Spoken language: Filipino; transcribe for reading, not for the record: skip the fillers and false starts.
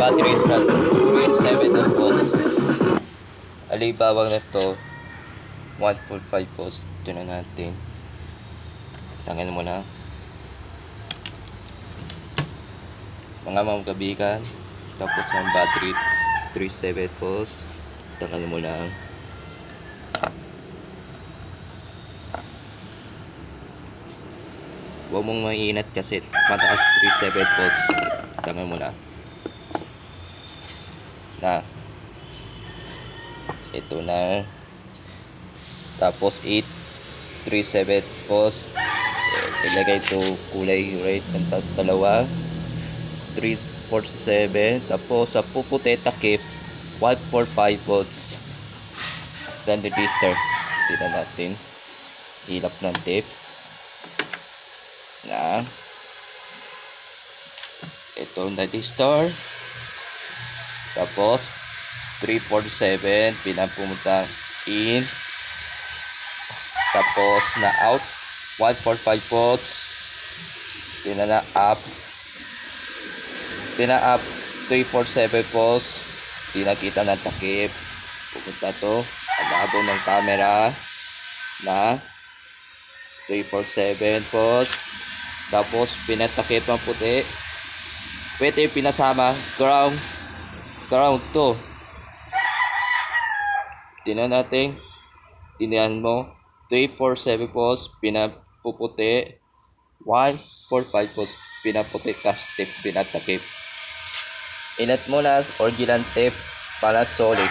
battery sa 3.7 na volts. Alibawang na to 1.5 volts. Ito na natin. Tangan mo na. Mga kaibigan, tapos ang battery 3.7 volts. Tangan mo lang. Huwag mong mainat kasi mataas 3.7 volts. Tangan mo na. Ito na. Tapos 3.7 volts. Ilagay ito kulay red ng dalawa. 3.47. Tapos sa puputi takip 1.45 volts. Then resistor. Tingnan natin. Hilap ng tape. Ito na resistor. Tapos 347 pinapumunta in. Tapos na out 1.45 volts. Na up. Up 347 volts. Nakita ng takip. Pupunta to. Ang labo ng camera na 347 volts. Tapos pinatakip ang puti. Pwede pinasama ground to. Tingnan natin. Tingnan mo. 347 volts pinapuputi. 1.45 volts pinaputi. Tape pinatakip. Inat mo na original tape para solid.